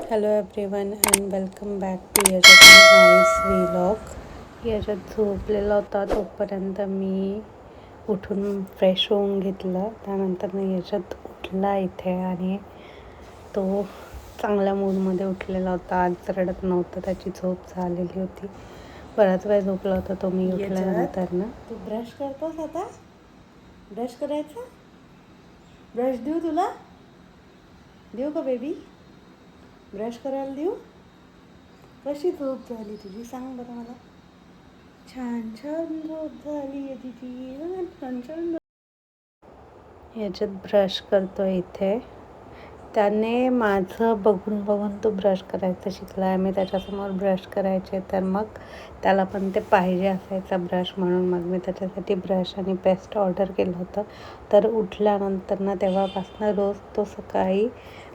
Hello everyone and welcome back to Yajat nice vlog. Yajat झोपलेला होता तोपर्यंत मी उठून फ्रेश होऊन घेतलं. त्यानंतर यजत उठला इथे आणि तो चांगल्या मूडमध्ये उठलेला होता. आज रडत नव्हता, त्याची झोप झालेली होती. बराच वेळ झोपला होता तो मी उठल्यानंतर ना. तू ब्रश करतोस आता? ब्रश करायचा? ब्रश देऊ तुला? देऊ का बेबी? ब्रश करायला देऊ? कशी झोप झाली तुझी सांग बरं मला. छान छान झोप झाली आहे तिची, छान छान. याच्यात ब्रश करतो इथे. त्याने माझं बघून बघून तो ब्रश करायचं शिकला आहे. मी त्याच्यासमोर ब्रश करायचे तर मग त्याला पण ते पाहिजे असायचा ब्रश, म्हणून मग मी त्याच्यासाठी ब्रश आणि पेस्ट ऑर्डर केलं होतं. तर उठल्यानंतर ना तेव्हापासून रोज तो सकाळी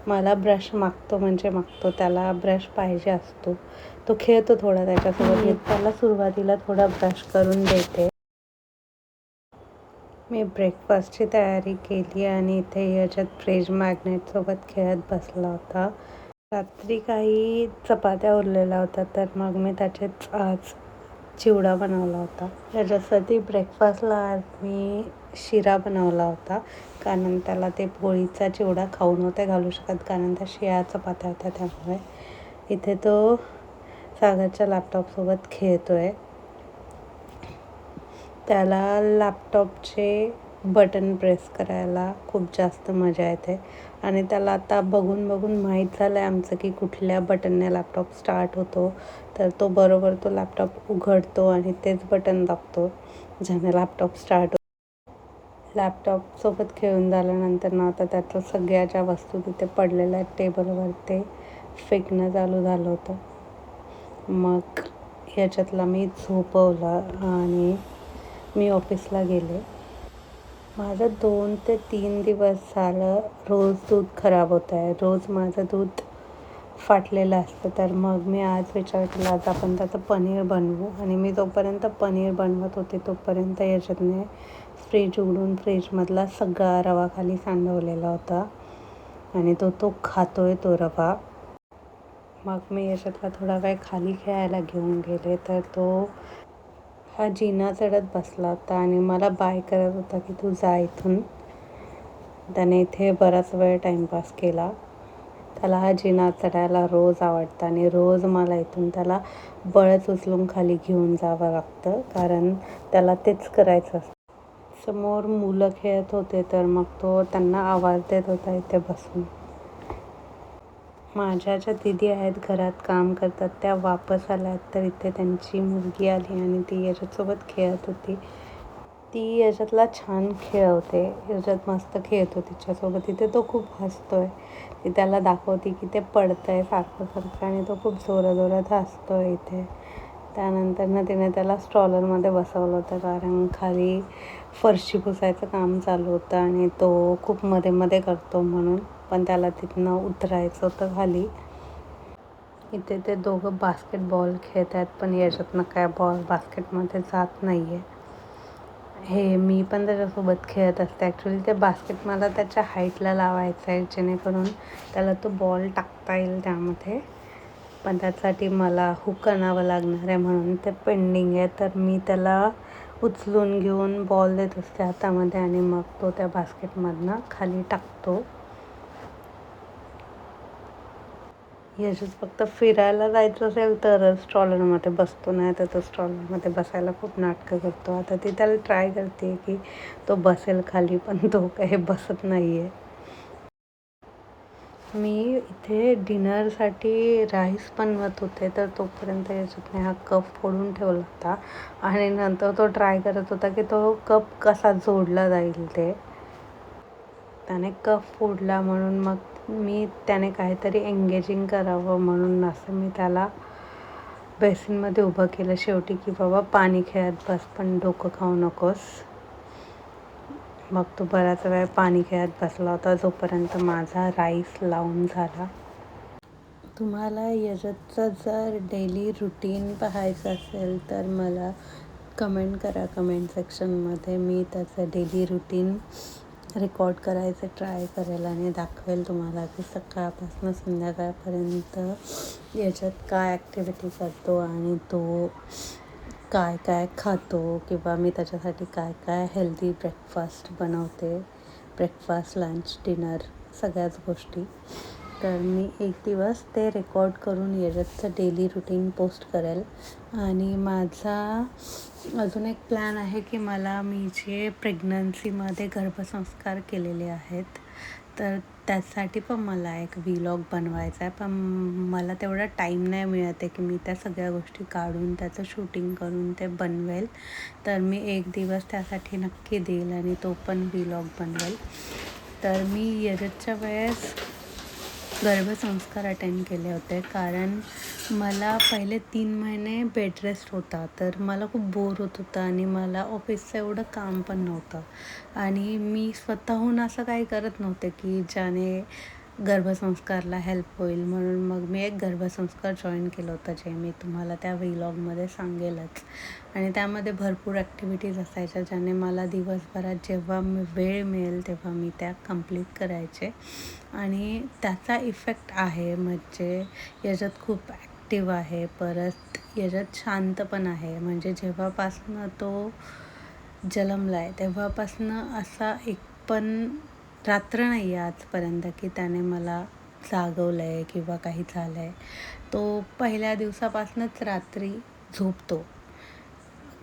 मला ब्रश मागतो, म्हणजे मागतो. त्याला ब्रश पाहिजे असतो. तो खेळतो थोडा त्याच्यासोबत. त्याला सुरुवातीला थोडा ब्रश करून देते. मी ब्रेकफास्टची तयारी केली आणि इथे याच्यात फ्रीज मॅग्नेटसोबत खेळत बसला होता. रात्री काही चपात्या उरलेल्या होत्या तर मग मी त्याचेच आज चिवडा बनवला होता. त्याच्यासाठी ब्रेकफास्टला आज मी शिरा बनवला होता, कारण त्याला ते पोळीचा चिवडा खाऊ नव्हते घालू शकत, कारण त्या शिळ्या चपात्या होत्या. त्यामुळे इथे तो सागरच्या लॅपटॉपसोबत खेळतो आहे. त्याला लॅपटॉपचे बटन प्रेस करायला खूप जास्त मजा येते आणि त्याला आता बघून बघून माहीत झालं आहे आमचं की कुठल्या बटनने लॅपटॉप स्टार्ट होतो. तर तो बरोबर तो लॅपटॉप उघडतो आणि तेच बटन दाबतो ज्याने लॅपटॉप स्टार्ट होतो. लॅपटॉपसोबत खेळून झाल्यानंतर ना आता त्याचं सगळ्या ज्या वस्तू तिथे पडलेल्या टेबलवर ते फेकणं चालू झालं होतं. मग ह्याच्यातला मी झोपवलं आणि मी ऑफिसला गेले. माझं 2 ते 3 दिवस झालं रोज दूध खराब होत आहे. रोज माझं दूध फाटलेलं असतं. तर मग मी आज विचार केला आज आपण त्याचं पनीर बनवू. आणि मी जोपर्यंत पनीर बनवत होते तोपर्यंत याच्यातने फ्रीज उघडून फ्रीजमधला सगळा रवा खाली सांडवलेला होता आणि तो खातोय तो रवा. मग मी याच्यातला थोडा वेळ खाली खेळायला घेऊन गेले तर तो हा जिना चढत बसला होता आणि मला बाय करत होता की तू जा इथून. त्याने इथे बराच वेळ टाईमपास केला. त्याला हा जिना चढायला रोज आवडतं आणि रोज मला इथून त्याला बळच उचलून खाली घेऊन जावं लागतं, कारण त्याला तेच करायचं असतं. समोर मुलं खेळत होते तर मग तो त्यांना आवाज देत होता इथे बसून. माझ्या ज्या दीदी आहेत घरात काम करतात त्या वापस आल्या तर इथे त्यांची मुलगी आली आणि ती याच्यासोबत खेळत होती. ती याच्यातला छान खेळवते. याच्यात मस्त खेळतो तिच्यासोबत. इथे तो खूप हसतोय. ती त्याला दाखवते की ते पडतंय सारखं आणि तो खूप जोरात हसतोय इथे. त्यानंतर ना तिने त्याला स्ट्रॉलरमध्ये बसवलं होतं, कारण खाली फरशी पुसायचं काम चालू होतं आणि तो खूप मध्ये मध्ये करतो म्हणून. पण त्याला तिथनं उतरायचं होतं खाली. इथे ते दोघं बास्केटबॉल खेळत आहेत पण याच्यातनं काय बॉल बास्केटमध्ये जात नाही आहे. हे मी पण त्याच्यासोबत खेळत असते. ॲक्च्युली ते बास्केट मला त्याच्या हाईटला लावायचं आहे जेणेकरून त्याला तो बॉल टाकता येईल त्यामध्ये. पण त्यासाठी मला हुक आणावं लागणार आहे म्हणून ते पेंडिंग आहे. तर मी त्याला उचलून घेऊन बॉल देत असते हातामध्ये आणि मग तो त्या बास्केटमधनं खाली टाकतो. याच्यात फक्त फिरायला जायचं असेल तरच स्ट्रॉलरमध्ये बसतो, नाही तर तो स्ट्रॉलरमध्ये बसायला खूप नाटकं करतो. आता ती त्याला ट्राय करते की तो बसेल खाली, पण तो काही बसत नाही आहे. मी इथे डिनरसाठी राईस बनवत होते तर तोपर्यंत याच्यातने हा कप फोडून ठेवला होता आणि नंतर तो ट्राय करत होता की तो कप कसा जोडला जाईल ते. त्याने कप फोडला म्हणून मग त्याने काहीतरी एंगेजिंग करावं म्हणून असं मी त्याला बेसिनमध्ये उभं केलं शेवटी की बाबा पाणी खेळत बस पण डोकं खाऊ नकोस. मग तो बराच वेळ पाणी खेळत बसला होता जोपर्यंत माझा राईस लावून झाला. तुम्हाला यजतचं जर डेली रुटीन पाहायचं असेल तर मला कमेंट करा कमेंट सेक्शनमध्ये. मी त्याचं डेली रुटीन रेकॉर्ड करायचे ट्राय करेल आणि दाखवेल तुम्हाला की सकाळपासून संध्याकाळपर्यंत याच्यात काय ॲक्टिव्हिटी करतो आणि तो काय काय खातो किंवा मी त्याच्यासाठी काय काय हेल्दी ब्रेकफास्ट बनवते, ब्रेकफास्ट, लंच, डिनर सगळ्याच गोष्टी. तर मी एक दिवस ते रेकॉर्ड करून याच्यातचं डेली रुटीन पोस्ट करेल. आणि माझा अजून एक प्लॅन आहे की मी जे प्रेग्नन्सीमध्ये गर्भसंस्कार केलेले आहेत तर त्यासाठी पण मला एक व्लॉग बनवायचा आहे, पण मला तेवढा टाईम नाही मिळत आहे की मी त्या सगळ्या गोष्टी काढून त्याचं शूटिंग करून ते बनवेल. तर मी एक दिवस त्यासाठी नक्की देईल आणि तो पण व्लॉग बनवेल. तर मी यजतच्या वेळेस गर्भसंस्कार अटेंड केले होते, कारण मला पहिले 3 महिने बेड रेस्ट होता. तर मला खूप बोर होत होतं आणि मला ऑफिसचं एवढं काम पण नव्हतं आणि मी स्वतःहून असं काही करत नव्हते की ज्याने गर्भसंस्कारला हेल्प होईल. म्हणून मग मी एक गर्भसंस्कार जॉईन केलं होतं, जे मी तुम्हाला त्या व्लॉगमध्ये सांगेलच. आणि त्यामध्ये भरपूर ॲक्टिव्हिटीज असायच्या ज्याने मला दिवसभरात जेव्हा वेळ मिळेल तेव्हा मी त्या कंप्लीट करायचे. आणि त्याचा इफेक्ट आहे, म्हणजे याच्यात खूप ॲक्टिव्ह आहे, परत याच्यात शांत पण आहे. म्हणजे जेव्हापासनं तो जन्मला आहे तेव्हापासनं असा एक पण रात्र नाही आहे आजपर्यंत की त्याने मला जागवलं आहे किंवा काही झालं आहे. तो पहिल्या दिवसापासूनच रात्री झोपतो.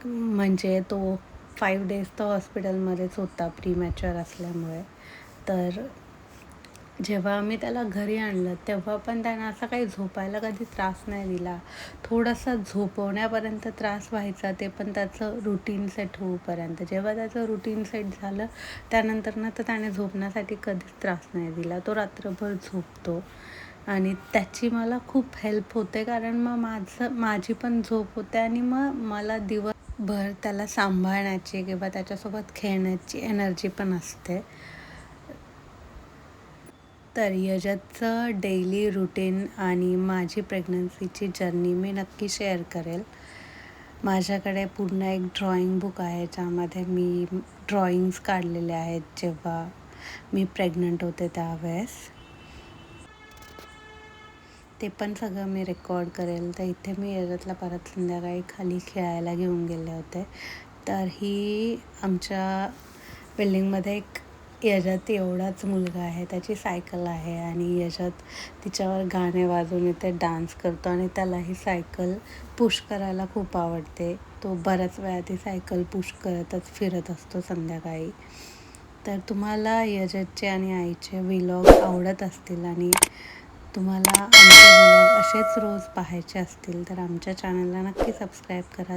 म्हणजे तो 5 days तो हॉस्पिटलमध्येच होता प्रीमॅच्युअर असल्यामुळे. तर जेव्हा आम्ही त्याला घरी आणलं तेव्हा पण त्यानं असा काही झोपायला कधी त्रास नाही दिला. थोडासा झोपवण्यापर्यंत त्रास व्हायचा, ते पण त्याचं रुटीन सेट होऊपर्यंत. जेव्हा त्याचं रुटीन सेट झालं त्यानंतर तर त्याने झोपण्यासाठी कधीच त्रास नाही दिला. तो रात्रभर झोपतो आणि त्याची मला खूप हेल्प होते, कारण मग माझी पण झोप होते आणि मग मला दिवसभर त्याला सांभाळण्याची किंवा त्याच्यासोबत खेळण्याची एनर्जी पण असते. तर यजतचं डेली रुटीन आणि माझी प्रेग्नन्सीची जर्नी मी नक्की शेअर करेल. माझ्याकडे पूर्ण एक ड्रॉइंग बुक आहे ज्यामध्ये मी ड्रॉइंग्स काढलेले आहेत जेव्हा मी प्रेग्नंट होते त्यावेळेस. ते पण सगळं मी रेकॉर्ड करेल. तर इथे मी यजतला परत संध्याकाळी खाली खेळायला घेऊन गेले होते. तर ही आमच्या बिल्डिंगमध्ये एक यजत एवढाच मुलगा आहे, त्याची सायकल आहे आणि यजत तिच्यावर गाणे वाजवून इथे डान्स करतो आणि त्याला ही सायकल पुश करायला खूप आवडते. तो बऱ्याच वेळा ती सायकल पुश करतच फिरत असतो संध्याकाळी. तर तुम्हाला यजतचे आणि आईचे व्लॉग आवडत असतील आणि तुम्हाला आमचे व्लॉग असेच रोज पाहायचे असतील तर आमच्या चॅनलला नक्की सबस्क्राईब करा.